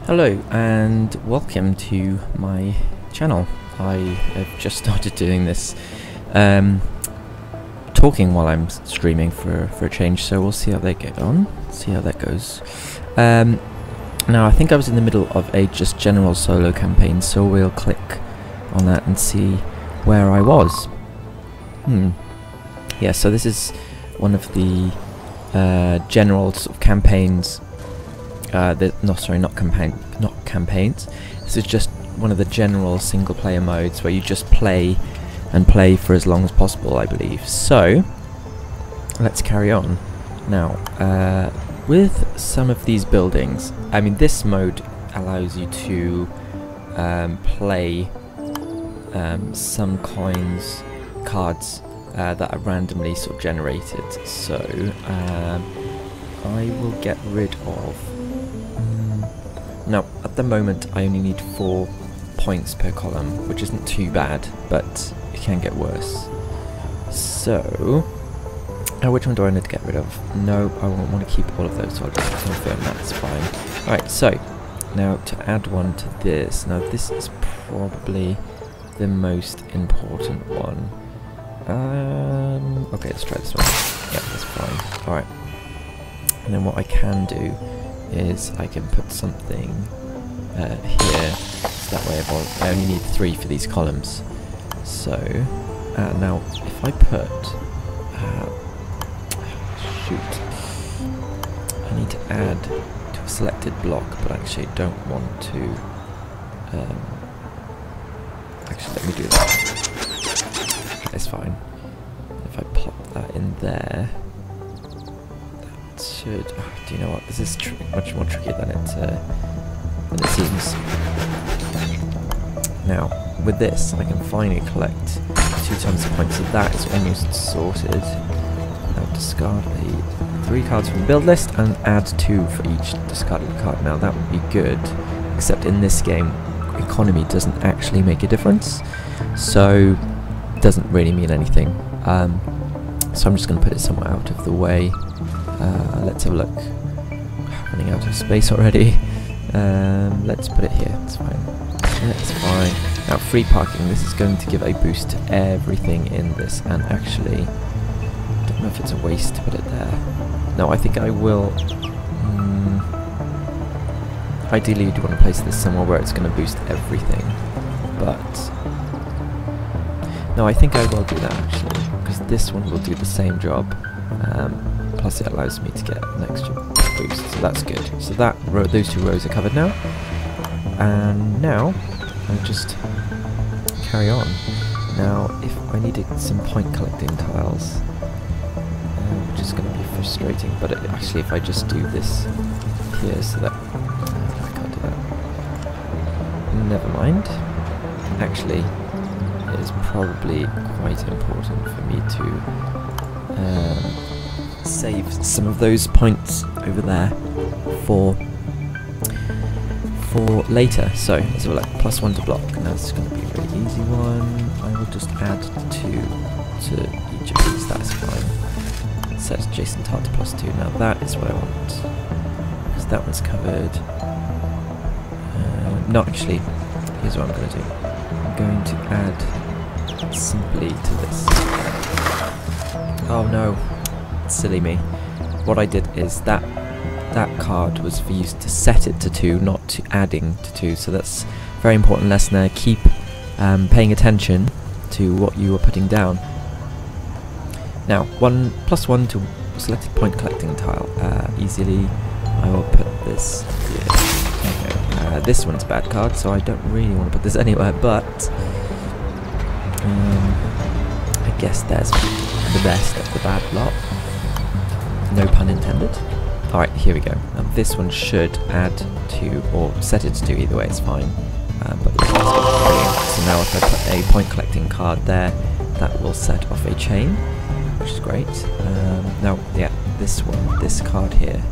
Hello and welcome to my channel. I have just started doing this, talking while I'm streaming for a change, so we'll see how they get on, see how that goes. Now I think I was in the middle of a just general solo campaign, so we'll click on that and see where I was. Yeah, so this is one of the general sort of campaigns. Not campaigns. This is just one of the general single-player modes where you just play and play for as long as possible, I believe. So let's carry on. Now, with some of these buildings, I mean, this mode allows you to play some cards that are randomly sort of generated. So I will get rid of. Now, at the moment, I only need 4 points per column, which isn't too bad, but it can get worse. So, which one do I need to get rid of? No, I won't want to keep all of those, so I'll just confirm that's fine. Alright, so, now to add one to this. Now, this is probably the most important one. Okay, let's try this one. Yeah, that's fine. Alright. And then what I can do is I can put something here, so that way I only need 3 for these columns. So now if I put shoot, I need to add to a selected block, but actually I don't want to actually let me do that. It's fine. If I pop that in there, should, do you know what, this is much more tricky than it seems. Now, with this, I can finally collect 2 times the points, so that is almost sorted. Now discard 3 cards from the build list and add 2 for each discarded card. Now that would be good, except in this game, economy doesn't actually make a difference, so it doesn't really mean anything. So I'm just going to put it somewhere out of the way. Let's have a look. Running out of space already. Let's put it here. It's fine. That's fine. Now, free parking. This is going to give a boost to everything in this. And actually, I don't know if it's a waste to put it there. No, I think I will. Ideally, you do want to place this somewhere where it's going to boost everything. But no, I think I will do that actually, because this one will do the same job. Plus it allows me to get an extra boost, so that's good. So that those 2 rows are covered now. And now I'll just carry on. Now, if I needed some point collecting tiles, which is going to be frustrating, but actually if I just do this here, so that I can't do that. Never mind. Actually, it is probably quite important for me to save some of those points over there for later. So let's have a look. +1 to block. Now this is going to be a really easy one. I will just add 2 to each of these. That's fine. Set adjacent tile to +2. Now that is what I want, because that one's covered. No, actually, here's what I'm going to do. I'm going to add simply to this. Oh no. Silly me. What I did is that card was for you to set it to 2, not to adding to 2, so that's a very important lesson there. Keep paying attention to what you are putting down. Now, +1 to selected point collecting tile. Easily, I will put this here. Okay. This one's a bad card, so I don't really want to put this anywhere, but I guess there's the best of the bad lot. No pun intended. Alright, here we go. Now this one should add to, or set it to do, either way it's fine. But the brilliant. So now if I put a point collecting card there, that will set off a chain, which is great. Now, yeah, this one, this card here,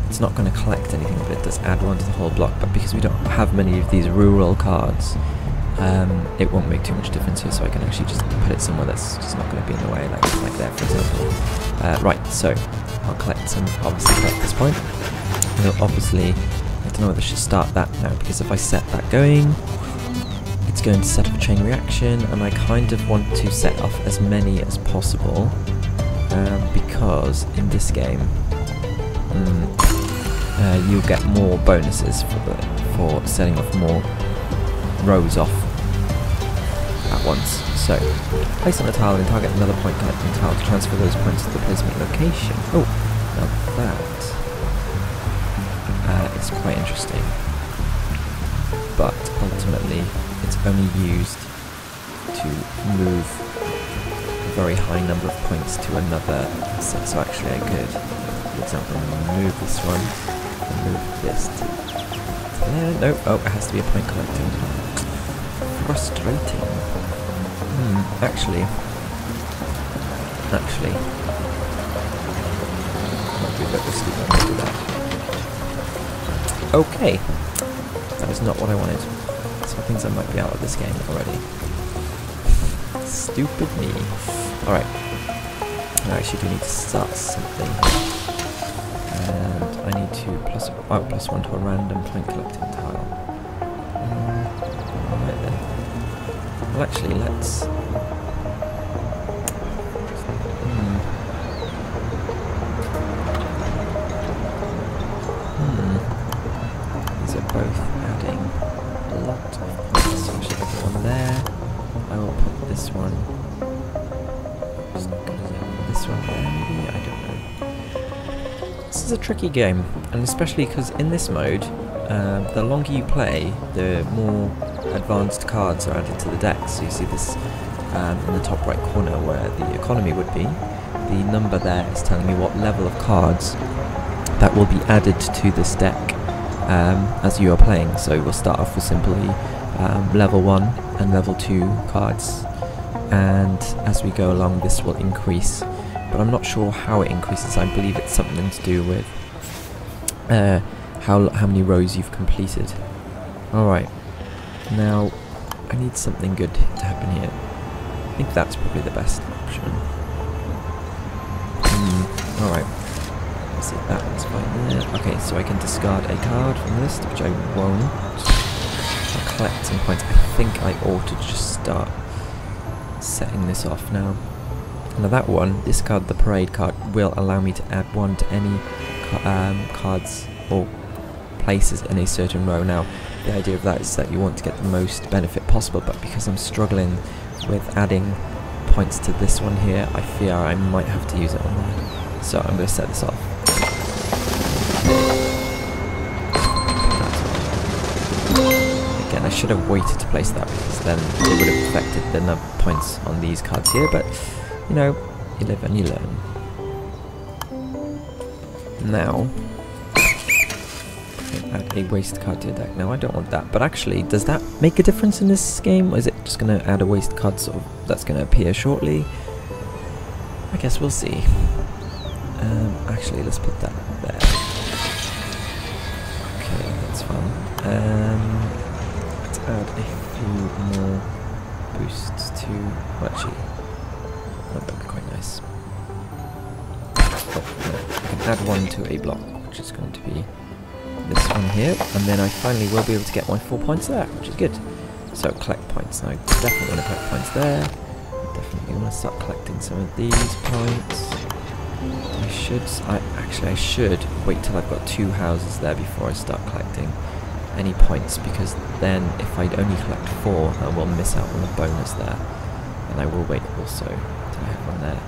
it's not going to collect anything, but it does add one to the whole block. But because we don't have many of these rural cards, it won't make too much difference here, so I can actually just put it somewhere that's just not going to be in the way, like there, for example. Right, so I'll collect some, obviously collect this point. And obviously, I don't know whether I should start that now, because if I set that going, it's going to set off a chain reaction, and I kind of want to set off as many as possible, because in this game, you'll get more bonuses for setting off more rows off at once. So, place on a tile and target another point collecting tile to transfer those points to the placement location. Oh, now that is quite interesting. But ultimately, it's only used to move a very high number of points to another set. So actually I could, for example, move this one and move this to there. No, oh, it has to be a point collecting. Frustrating. Actually, might be a bit risky to do that. Okay, that is not what I wanted. So it thinks I might be out of this game already. Stupid me. Alright. I actually do need to start something. And I need to plus one to a random point collecting tile. Alright then. Well actually let's... These are both adding a lot of points. So I should put one there. I will put this one. This one there, maybe? I don't know. This is a tricky game, and especially because in this mode, the longer you play, the more advanced cards are added to the deck. So you see this in the top right corner where the economy would be. The number there is telling me what level of cards that will be added to this deck as you are playing. So we'll start off with simply level 1 and level 2 cards, and as we go along this will increase, but I'm not sure how it increases. I believe it's something to do with how many rows you've completed. Alright, now I need something good to happen here. I think that's probably the best option. Alright, let's see, that one's fine there. Okay, so I can discard a card from the list, which I won't. I'll collect some points. I think I ought to just start setting this off now. Now that one, discard the parade card, will allow me to add one to any cards or places in a certain row. Now, the idea of that is that you want to get the most benefit possible, but because I'm struggling with adding points to this one here, I fear I might have to use it on there. So I'm going to set this off. Again, I should have waited to place that, because then it would have affected the number of points on these cards here, but you know, you live and you learn. Now, add a waste card to your deck. Now I don't want that, but actually, does that make a difference in this game? Or is it just going to add a waste card sort of that's going to appear shortly? I guess we'll see. Actually, let's put that there. Okay, that's fun. Let's add a few more boosts to... Well, actually, that would be quite nice. Oh, no. I can add one to a block, which is going to be this one here, and then I finally will be able to get my 4 points there, which is good. So collect points. Now I definitely want to collect points there. Definitely want to start collecting some of these points. I should wait till I've got 2 houses there before I start collecting any points, because then if I only collect 4, I will miss out on the bonus there, and I will wait also till I have one there.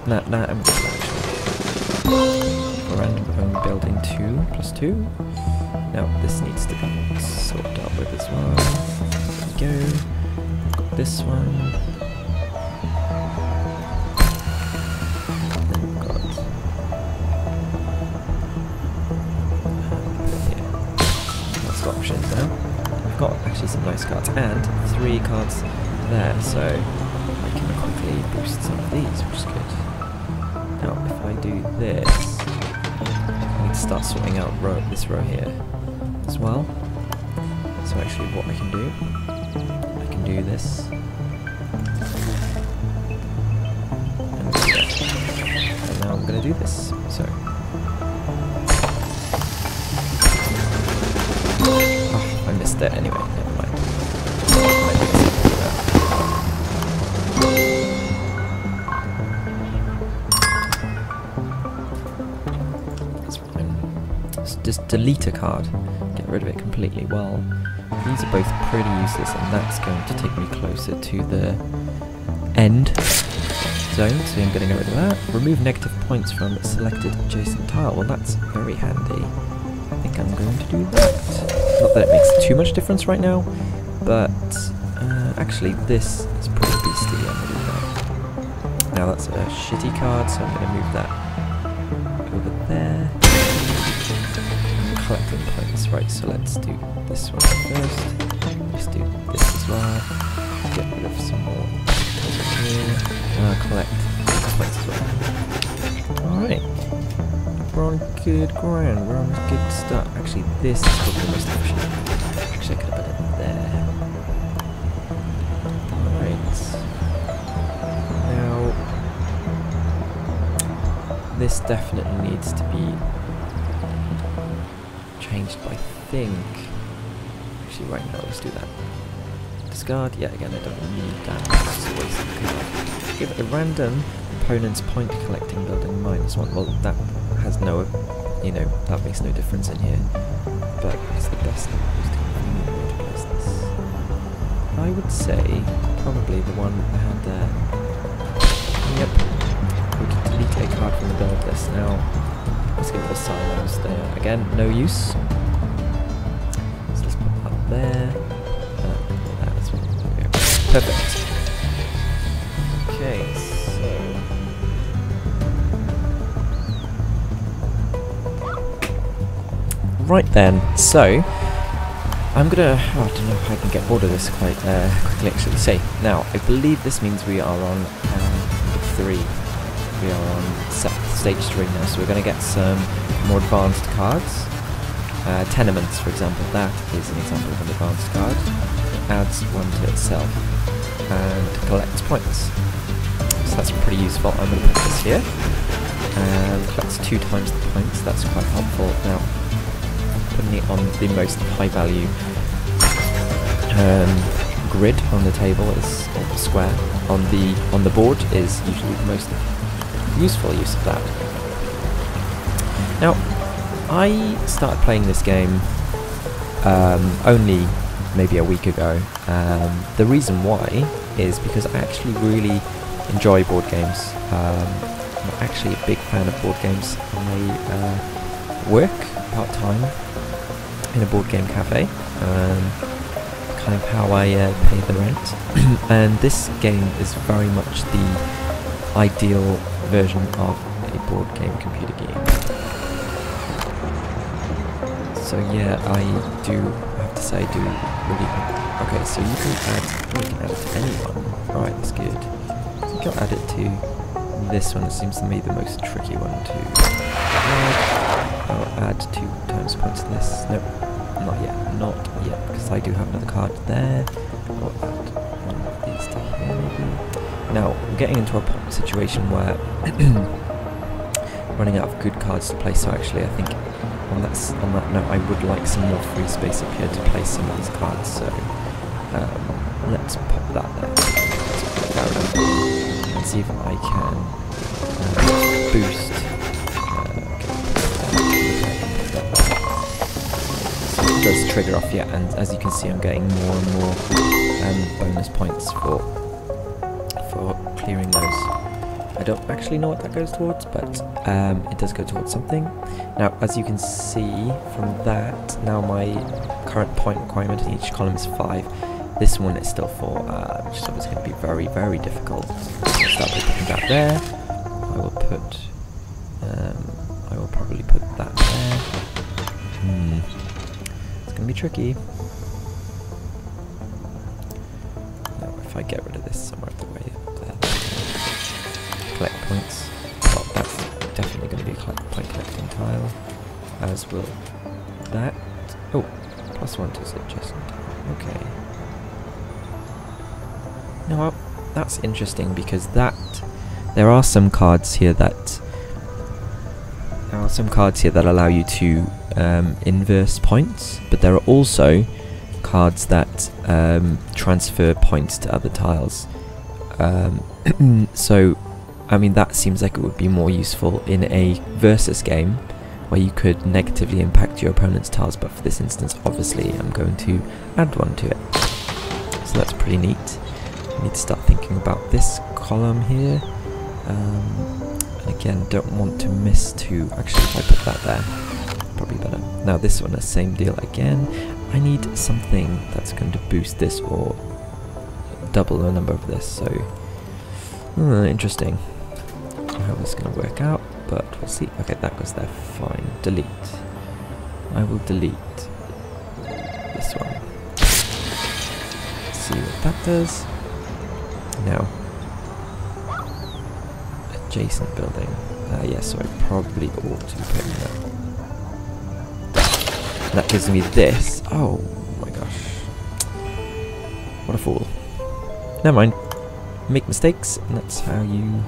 Nah, I'm good actually. Random home building 2+2. Now this needs to be sorted out with as well. There we go. Got this one. see some nice cards, and 3 cards there, so I can quickly boost some of these, which is good. Now, if I do this, I need to start sorting out this row here as well. So actually what I can do this. And do that. And now I'm going to do this. So. Oh, I missed it anyway, never mind. That's fine. Just delete a card. Get rid of it completely. Well, these are both pretty useless, and that's going to take me closer to the end zone, so I'm going to get rid of that. Remove negative points from selected adjacent tile. Well, that's very handy. I think I'm going to do that. Not that it makes too much difference right now, but actually this is pretty beastly. I'm going to do that. Now that's a shitty card, so I'm going to move that over there. Collecting points, right, so let's do this one first. Let's do this as well. Get rid of some more over here. Collect these points as well. Alright. We're on good ground, we're on a good start. Actually, this is probably the most efficient. Actually, I could have put it there. Alright. Now, this definitely needs to be changed, I think. Actually, right now, let's do that. Discard. Yeah, again, I don't need that. It's always good. Give a random opponent's point collecting building -1. Well, that has no, you know, that makes no difference in here. But it's the best way to place this. I would say probably the one I had there. Yep. We could delete a card from the build list now. Let's get rid of silos there. Again, no use. So let's put that there. That's one. There we go. Perfect. Okay, so. Right then, so. I'm gonna. Oh, I don't know if I can get bored of this quite quickly actually. So, now, I believe this means we are on 3. We are on stage 3 now, so we're going to get some more advanced cards. Tenements, for example, that is an example of an advanced card. It adds 1 to itself and collects points. So that's pretty useful. I'm going to put this here. Collects 2 times the points, that's quite helpful. Now, putting it on the most high value grid on the table is square. On the board is usually the most useful use of that. Now, I started playing this game only maybe a week ago. The reason why is because I actually really enjoy board games. I'm actually a big fan of board games. I work part-time in a board game cafe. Kind of how I pay the rent. And this game is very much the ideal version of a board game computer game. So yeah, I do have to say I do really. Okay, so you can add it to anyone. Alright, that's good. I think I'll add it to this one. It seems to me the most tricky one to add. I'll add 2 times points to this. Nope, not yet, because I do have another card there. I'll add one of these to here maybe. Now, we're getting into a situation where running out of good cards to play, so actually I think on that note I would like some more free space up here to place some of these cards, so let's pop that there. Let's put that around and see if I can boost. So it does trigger off, yeah, and as you can see I'm getting more and more bonus points for clearing those. I don't actually know what that goes towards, but it does go towards something. Now, as you can see from that, now my current point requirement in each column is 5. This one is still 4, which is obviously going to be very, very difficult. I'll start by putting that there. I will probably put that there. It's going to be tricky. I get rid of this somewhere up the way up there. Collect points. Well, that's definitely going to be a point collecting tile, as will that. Oh, +1 to suggestion tile. Okay. No, well, that's interesting because there are some cards here that allow you to inverse points, but there are also cards that transfer points to other tiles. So, I mean, that seems like it would be more useful in a versus game where you could negatively impact your opponent's tiles, but for this instance, obviously, I'm going to add one to it. So that's pretty neat. I need to start thinking about this column here. Again, don't want to miss two. Actually, if I put that there, probably better. Now this one, the same deal again. I need something that's going to boost this or double the number of this. So, interesting how this is going to work out, but we'll see. Okay, that goes there. Fine. Delete. I will delete this one. Let's see what that does. Now, adjacent building. Yes, so I probably ought to be putting that. That gives me this. Oh my gosh. What a fool. Never mind. Make mistakes, and that's how you